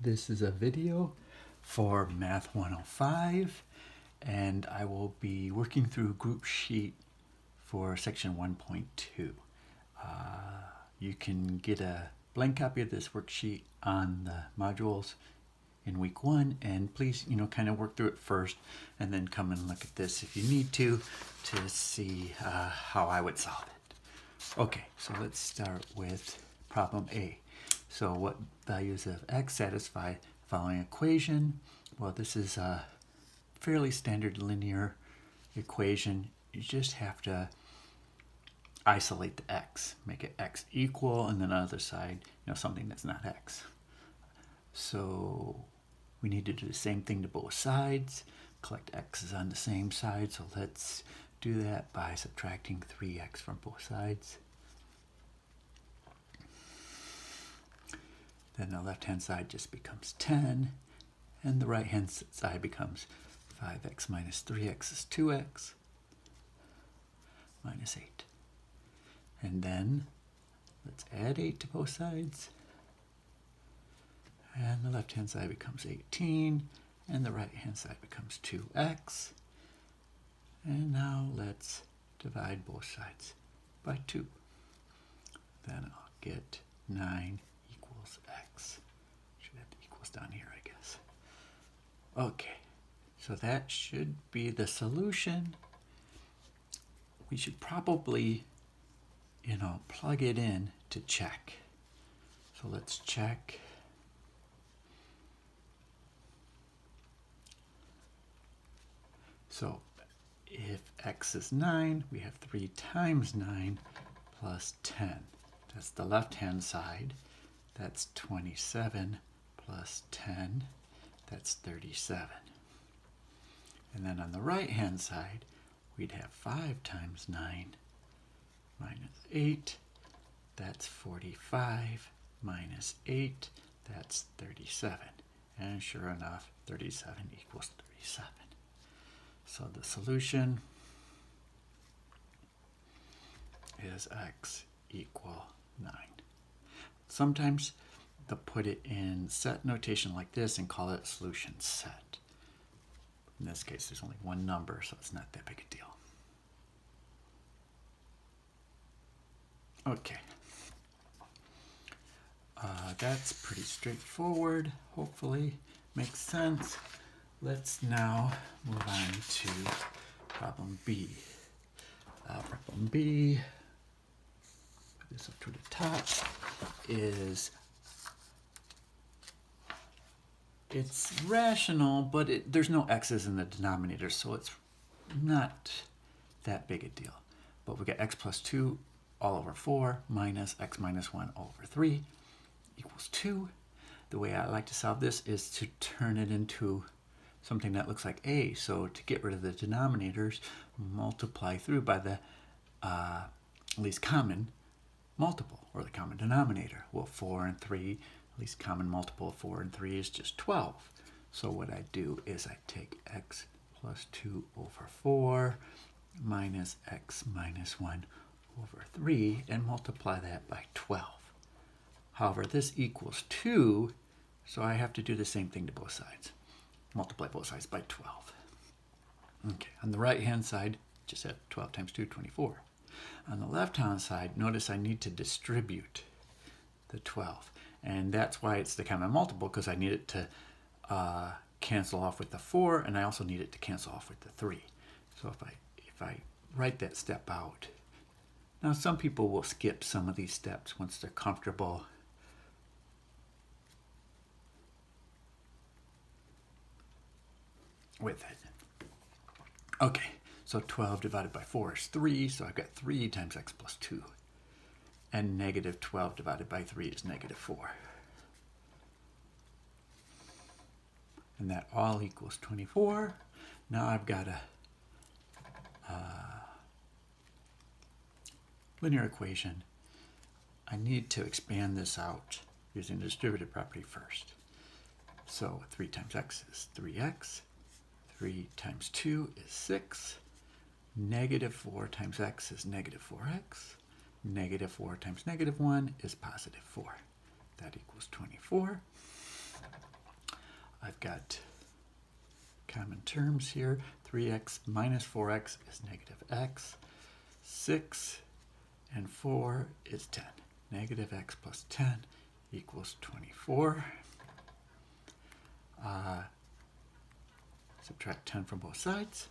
This is a video for Math 105, and I will be working through group sheet for section 1.2. You can get a blank copy of this worksheet on the modules in week 1, and please, kind of work through it first and then come and look at this if you need to see how I would solve it. Okay, so let's start with problem A. So what values of x satisfy the following equation? Well, this is a fairly standard linear equation. You just have to isolate the x, make it x equal, and then on the other side, something that's not x. So we need to do the same thing to both sides. Collect x's on the same side, so let's do that by subtracting 3x from both sides. Then the left-hand side just becomes 10, and the right-hand side becomes 5x minus 3x is 2x minus 8. And then let's add 8 to both sides. And the left-hand side becomes 18, and the right-hand side becomes 2x. And now let's divide both sides by 2. Then I'll get 9 equals x. Should have the equals down here, I guess. Okay, so that should be the solution. We should probably, plug it in to check. So let's check. So if x is 9, we have 3 times 9 plus 10. That's the left-hand side. That's 27 plus 10. That's 37. And then on the right-hand side, we'd have 5 times 9 minus 8. That's 45 minus 8. That's 37. And sure enough, 37 equals 37. So the solution is x equal 9. Sometimes they'll put it in set notation like this and call it solution set. In this case, there's only one number, so it's not that big a deal. Okay. That's pretty straightforward. Hopefully makes sense. Let's now move on to problem B. Problem B, put this up to the top, is it's rational, but there's no x's in the denominator, so it's not that big a deal. But we get x plus 2 all over 4 minus x minus 1 all over 3 equals 2. The way I like to solve this is to turn it into something that looks like a. So to get rid of the denominators, multiply through by the least common multiple, or the common denominator. Well, 4 and 3, least common multiple of 4 and 3 is just 12. So what I do is I take x plus 2 over 4 minus x minus 1 over 3 and multiply that by 12. However, this equals 2, so I have to do the same thing to both sides. Multiply both sides by 12. Okay, on the right-hand side, just add 12 times 2, 24. On the left-hand side, notice I need to distribute the 12. And that's why it's the common multiple, because I need it to cancel off with the 4, and I also need it to cancel off with the 3. So if I write that step out. Now, some people will skip some of these steps once they're comfortable with it. Okay, so 12 divided by 4 is 3, so I've got 3 times x plus 2. And negative 12 divided by 3 is negative 4. And that all equals 24. Now I've got a linear equation. I need to expand this out using the distributive property first. So 3 times x is 3x. 3 times 2 is 6. Negative 4 times x is negative 4x. Negative 4 times negative 1 is positive 4. That equals 24. I've got common terms here. 3x minus 4x is negative x. 6 and 4 is 10. Negative x plus 10 equals 24. Subtract 10 from both sides.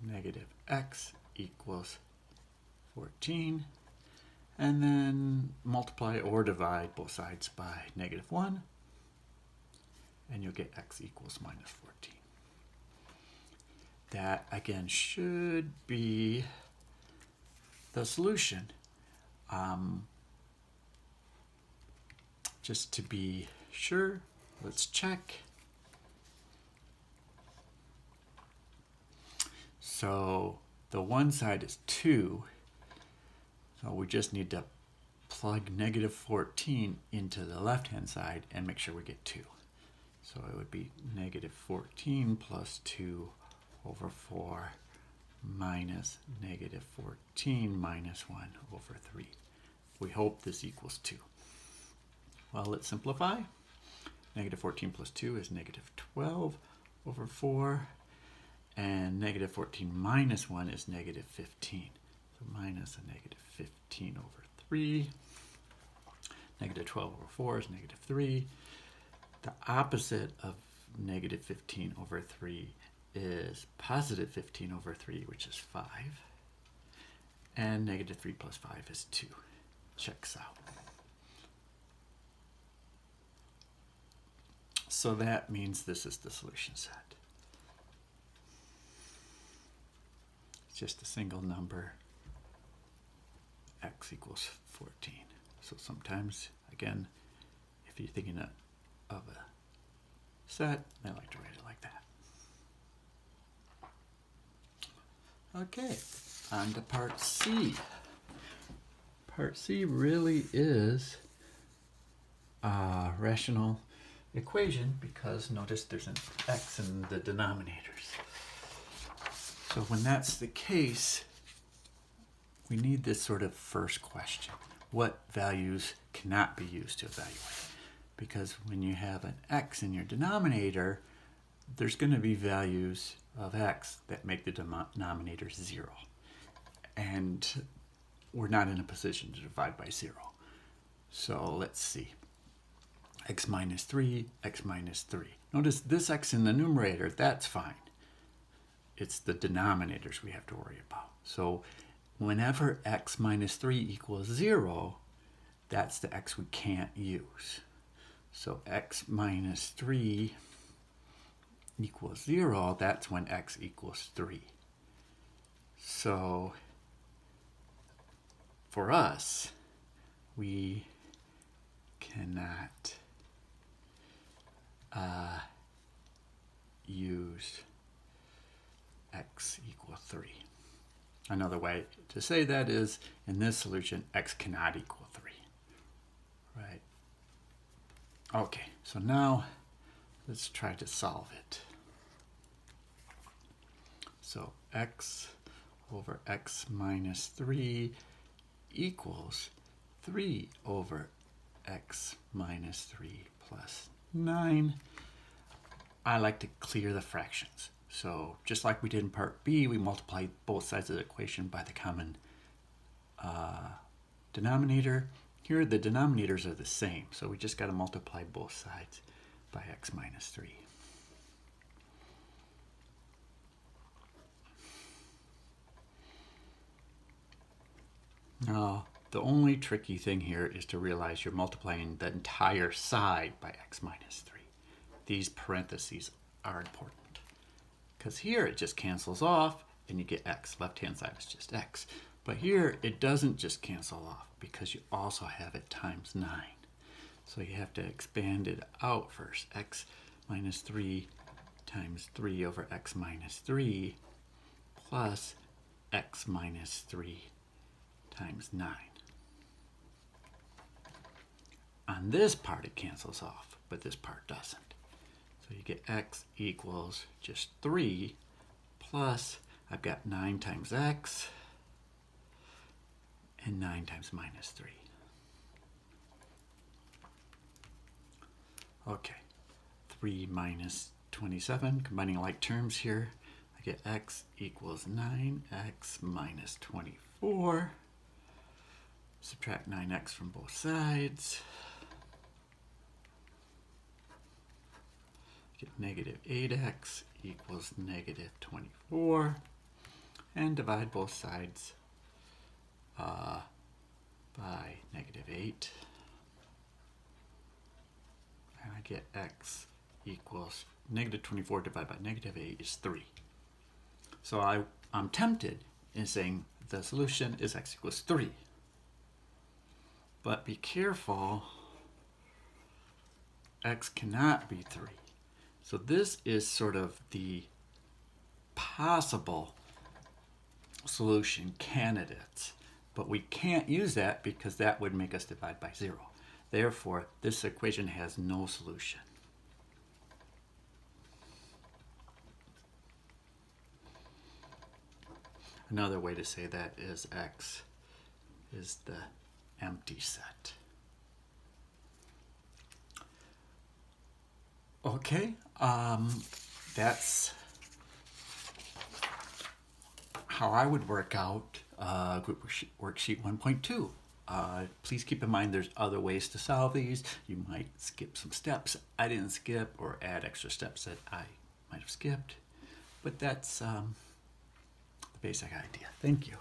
Negative x equals 14. And then multiply or divide both sides by negative 1. And you'll get x equals minus 14. That, again, should be the solution. Just to be sure, let's check. So the one side is 2. So we just need to plug negative 14 into the left-hand side and make sure we get 2. So it would be negative 14 plus 2 over 4 minus negative 14 minus 1 over 3. We hope this equals 2. Well, let's simplify. Negative 14 plus 2 is negative 12 over 4. And negative 14 minus 1 is negative 15. So minus a negative 15 over 3. Negative 12 over 4 is negative 3. The opposite of negative 15 over 3 is positive 15 over 3, which is 5. And negative 3 plus 5 is 2. Checks out. So that means this is the solution set. It's just a single number, x equals 14. So sometimes, again, if you're thinking of a set, I like to write it like that. Okay, on to part C. Part C really is a rational equation because notice there's an x in the denominators. So when that's the case, we need this sort of first question. What values cannot be used to evaluate? Because when you have an x in your denominator, there's going to be values of x that make the denominator 0. And we're not in a position to divide by 0. So let's see. X minus 3, x minus 3. Notice this x in the numerator, that's fine. It's the denominators we have to worry about. So whenever x minus 3 equals 0, that's the x we can't use. So x minus 3 equals 0, that's when x equals 3. So for us, we cannot use x equal 3. Another way to say that is, in this solution, x cannot equal 3. Right? Okay, so now let's try to solve it. So x over x minus 3 equals 3 over x minus 3 plus 9. I like to clear the fractions. So just like we did in part B, we multiply both sides of the equation by the common denominator. Here the denominators are the same, so we just got to multiply both sides by x minus 3. Now, the only tricky thing here is to realize you're multiplying the entire side by x minus 3. These parentheses are important because here it just cancels off and you get x. Left-hand side is just x. But here it doesn't just cancel off because you also have it times 9. So you have to expand it out first. X minus 3 times 3 over x minus 3 plus x minus 3 times 9. On this part it cancels off, but this part doesn't. So you get x equals just 3 plus, I've got 9 times x and 9 times minus 3. Okay, 3 minus 27. Combining like terms here, I get x equals 9x minus 24. Subtract 9x from both sides. Get negative 8x equals negative 24. And divide both sides by negative 8. And I get x equals negative 24 divided by negative 8 is 3. So I'm tempted in saying the solution is x equals 3. But be careful, x cannot be 3. So this is sort of the possible solution candidates. But we can't use that because that would make us divide by 0. Therefore, this equation has no solution. Another way to say that is x is the empty set. Okay, that's how I would work out group worksheet 1.2. Please keep in mind there's other ways to solve these. You might skip some steps I didn't skip or add extra steps that I might have skipped. But that's the basic idea. Thank you.